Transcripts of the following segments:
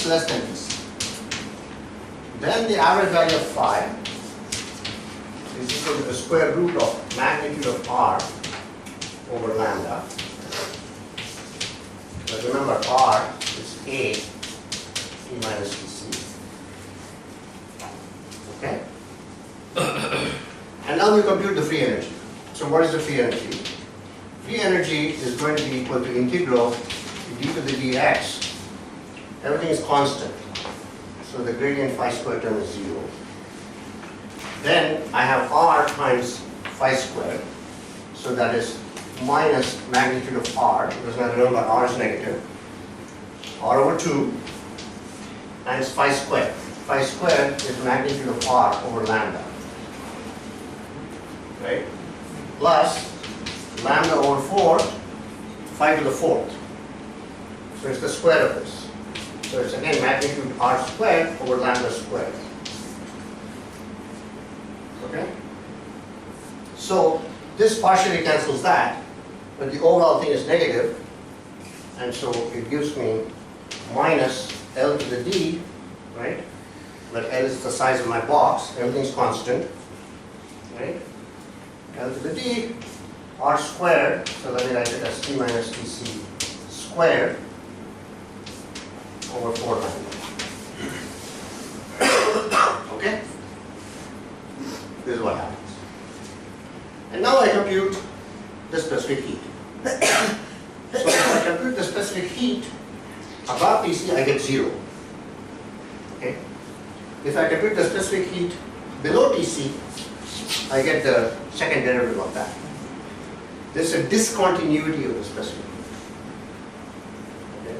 is less than TC. Then the average value of phi is equal to the square root of magnitude of r over lambda. But remember, r is a t minus tc. Okay? And now we compute the free energy. So what is the free energy? Free energy is going to be equal to integral d to the dx. Everything is constant. So the gradient phi squared term is 0. Then I have r times phi squared. So that is minus magnitude of r, because now remember r is negative. R over 2 times phi squared. Phi squared is magnitude of r over lambda. Right? Plus lambda over 4, phi to the 4th. So it's the square of this. So it's again magnitude r squared over lambda squared. Okay? So this partially cancels that, but the overall thing is negative, and so it gives me minus L to the D, right? But L is the size of my box, everything's constant, right? L to the D, r squared, so let me write it as t minus tc squared over 4 lambda. Okay? This is what happens. And now I compute the specific heat. So if I compute the specific heat above Tc, I get 0. Okay? If I compute the specific heat below Tc, I get the second derivative of that. This is a discontinuity of the specific heat. Okay?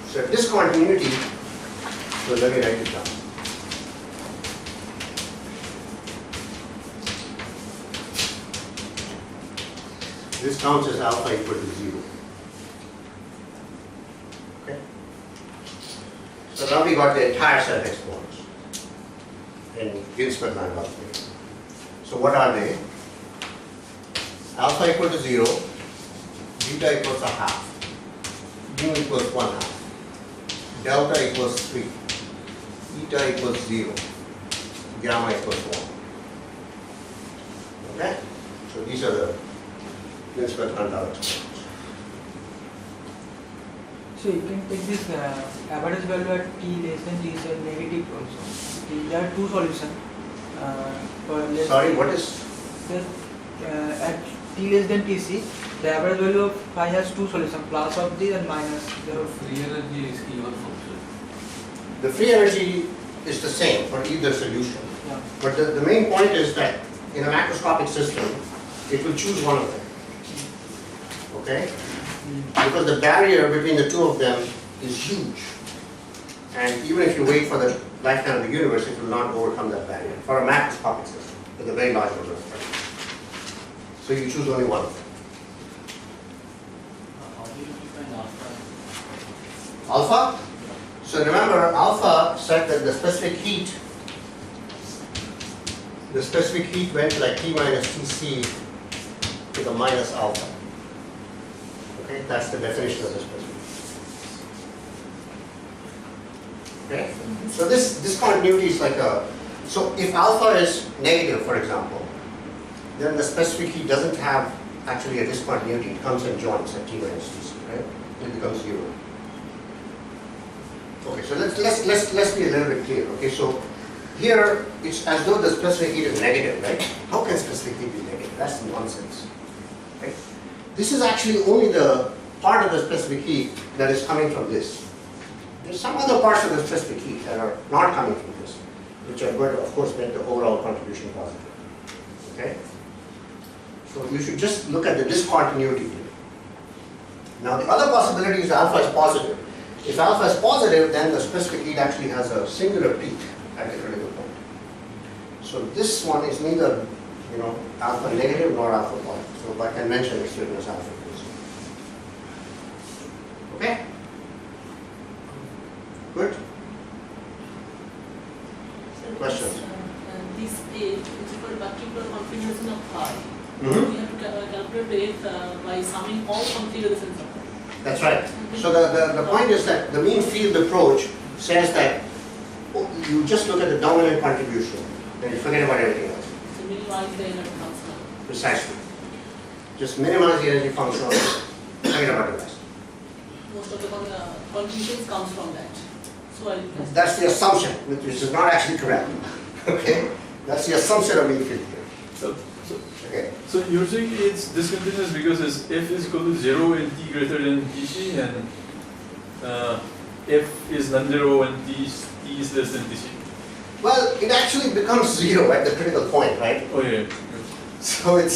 So discontinuity, so let me write it down. This counts as alpha equal to 0. Okay? So now we got the entire set of exponents in Ginsberg-Land algorithm. So what are they? Alpha equal to 0, beta equals a half, mu equals 1/2, delta equals 3, eta equals 0, gamma equals 1. Okay? So these are the Ginsberg-Land exponents. So you can take this average value at t less than t is negative also. There are two solutions. Sorry, what is? At t less than tc, the average value of phi has two solutions, plus of this and minus the Free energy is given function. The free energy is the same for either solution. Yeah. But the main point is that in a macroscopic system, it will choose one of them. Okay? Because the barrier between the two of them is huge. And even if you wait for the lifetime of the universe, it will not overcome that barrier for a macroscopic system with a very large number of particles. So you choose only one of them. How do you define alpha? Alpha? So remember, alpha said that the specific heat went like T minus Tc to the minus alpha. Okay, that's the definition of the specific heat. Okay, so this discontinuity is like a, so if alpha is negative, for example, then the specific heat doesn't have actually a discontinuity, it comes and joins at T minus Tc, right? It becomes 0. Okay, so let's be a little bit clear. Okay, so here it's as though the specific heat is negative, right? How can specific heat be negative? That's nonsense. Right? This is actually only the part of the specific heat that is coming from this. There's some other parts of the specific heat that are not coming from this, which are going to, of course, make the overall contribution positive. Okay? So you should just look at the discontinuity here. Now the other possibility is alpha is positive. If alpha is positive, then the specific heat actually has a singular peak at the critical point. So this one is neither, alpha negative nor alpha positive. So I can mention it's written as alpha equals 0. Okay? Good? Questions? This A, which is called particular configuration of phi, Mm-hmm. we have to calculate it by summing all configurations of phi. That's right. So the point is that the mean field approach says that you just look at the dominant contribution and you forget about everything else. So minimize the energy function. Precisely. Just minimize the energy function, forget about the rest. Most of the contributions comes from that. So That's the assumption, which is not actually correct. Okay? That's the assumption of mean field here. Okay? So usually it's discontinuous because it's f is equal to 0 when t greater than tc, and f is non-zero when t is less than tc. Well, it actually becomes 0 at the critical point, right? Oh yeah. So it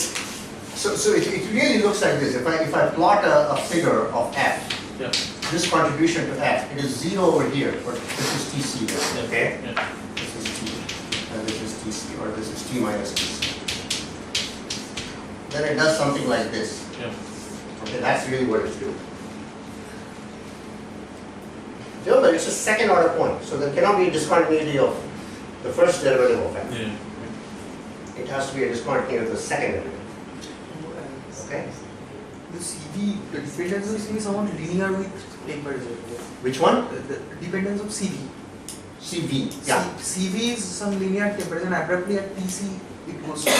really looks like this. If I plot a figure of f, Yeah. this contribution to f, it is 0 over here, but this is tc there, okay? Yeah. This is t, and this is tc, or this is t minus tc. Then it does something like this. Yeah. Okay, that's really what it's doing. Remember, it's a second order point, so there cannot be a discontinuity of the first derivative of f. Yeah. It has to be a discontinuity of the second derivative. Okay? The CV, the dependence of CV is somewhat linear with temperature. Which one? The dependence of CV. CV. Yeah. CV is some linear temperature and abruptly at TC it goes to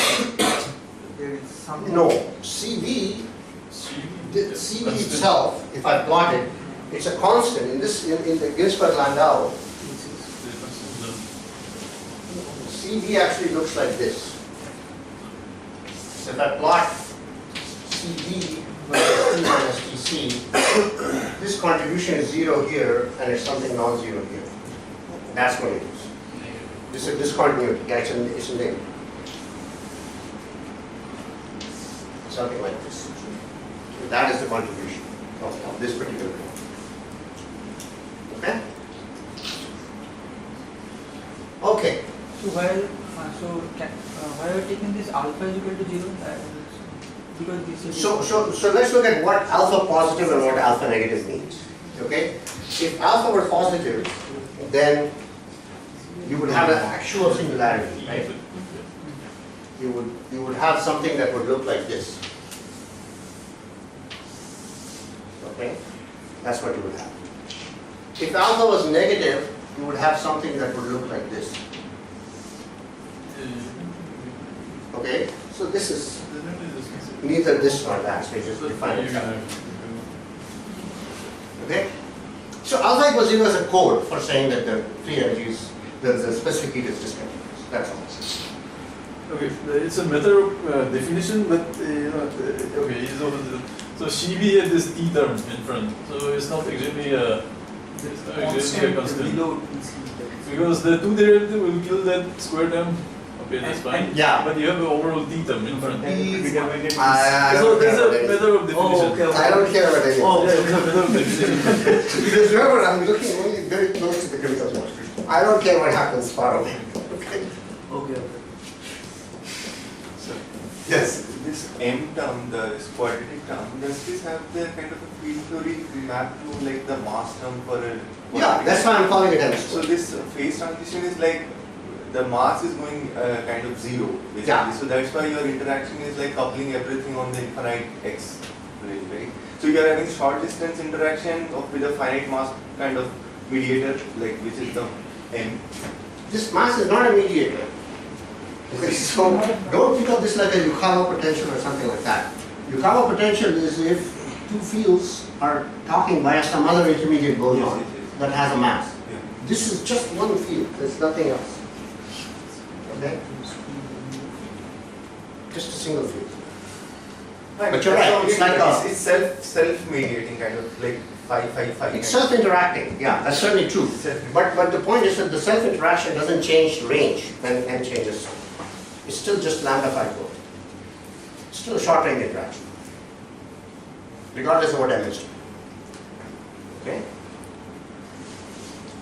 there is something. No, CV, the CV itself, if I plot it, it's a constant. In the Ginsberg-Landau, CV actually looks like this. So if I plot CV versus T minus TC, this contribution is 0 here and it's something non-zero here. That's what it is. This is discontinuity. Yeah, it's a name. Something like this. So that is the contribution of this particular thing. Okay? Okay. So while while you're taking this alpha is equal to 0, because this is So let's look at what alpha positive and what alpha negative means. Okay? If alpha were positive, then you would have an actual singularity, right? You would have something that would look like this. Okay? That's what you would have. If alpha was negative, you would have something that would look like this. Okay? So this is neither this nor that, so you just define it. Okay? So alpha equals 0 is a code for saying that the free energies, the specific heat is discontinuous. That's all. Okay, it's a matter of definition, but okay, so CV had this t term in front, so it's not exactly a constant. below TC. Because the two derivative will kill that square term. Okay, that's fine. Yeah. But you have the overall t term in front. I So don't there's care a about anything. matter of definition. Oh, okay. I don't care about anything. Oh, Yeah, it's a matter of definition. Because remember, I'm looking only very close to the critical point. I don't care what happens far away. Okay? Okay. So Yes. this M term, this quadratic term, does this have the kind of a field theory map to like the mass term for a Yeah, that's why I'm calling it M So square. this phase transition is like the mass is going kind of zero basically. Yeah. So that's why your interaction is like coupling everything on the infinite x range, right? So you are having short distance interaction with a finite mass kind of mediator, like which is the M. This mass is not a mediator. Okay, so don't think of this like a Yukawa potential or something like that. Yukawa potential is if two fields are talking via some other intermediate boson Yes, yes, yes. that has a mass. Yeah. This is just one field, there's nothing else. Okay? Just a single field. But you're right, it's like a- it's self-mediating kind of like 5-5-5. It's self-interacting, yeah, that's certainly true. But the point is that the self-interaction doesn't change range when n changes. It's still just lambda 5 4. It's still a short range interaction, regardless of what m is. Okay?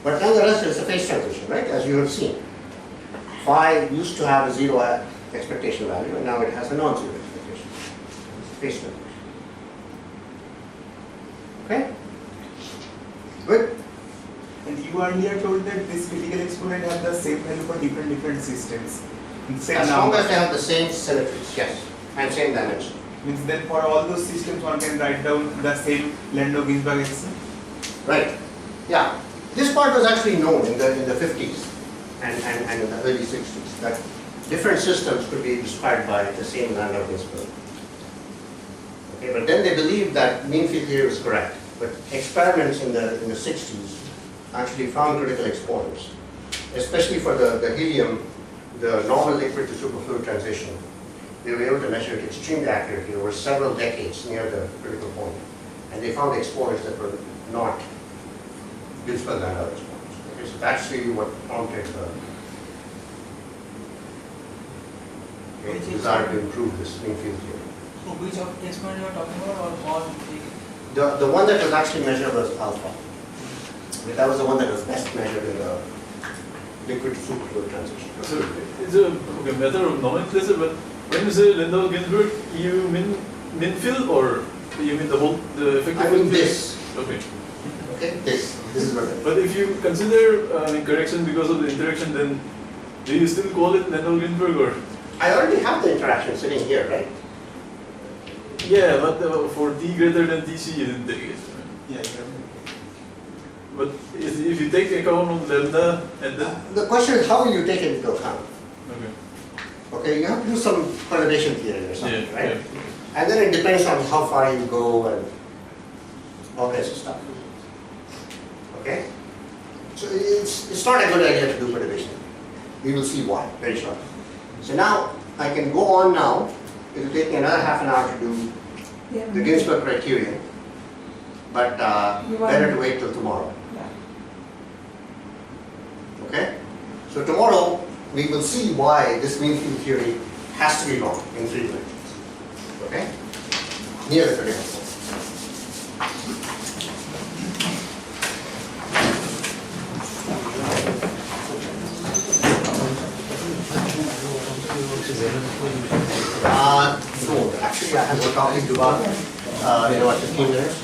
But nonetheless, it's a phase transition, right? As you have seen. Phi used to have a 0 expectation value, and now it has a non-zero expectation. It's a phase transition. Okay? Good? And you earlier told that this critical exponent have the same value for different systems. Same As long number. as they have the same symmetries, yes, and same dimension. Means then for all those systems one can write down the same Landau-Ginzburg expression. Right. Yeah. This part was actually known in the 50s and in the early 60s, that different systems could be described by the same Landau-Ginzburg. Okay, but then they believed that mean field theory was correct. But experiments in the 60s actually found critical exponents, especially for the helium, the normal liquid to superfluid transition. They were able to measure it extremely accurately over several decades near the critical point. And they found exponents that were not Ginzburg-Landau exponents. Okay, so that's really what prompted the desire to improve this mean field theory. So which of experiment you are talking about, or all three? The one that was actually measured was alpha. That was the one that was best measured in the liquid to superfluid transition. So it's a matter of nomenclature, but when you say Landau-Ginzburg, you mean field or you mean the effective I mean field? this. Okay. Okay, this is what it is. But if you consider correction because of the interaction, then do you still call it Landau-Ginzburg or? I already have the interaction sitting here, right? Yeah, but for t greater than tc, you didn't take it. Yeah. But if you take account of lambda and then The question is, how will you take it into account? okay. Okay, you have to do some correlation theory or something, Yeah, right? yeah. And then it depends on how far you go and all kinds of stuff. Okay? So it's not a good idea to do perturbation. We will see why very shortly. So now I can go on now. It will take me another half an hour to do the Ginzburg criterion, but better to wait till tomorrow. Okay? So tomorrow we will see why this mean field theory has to be wrong in 3 dimensions. Okay? Near the critical point. No, actually I have a topic to about 15 minutes.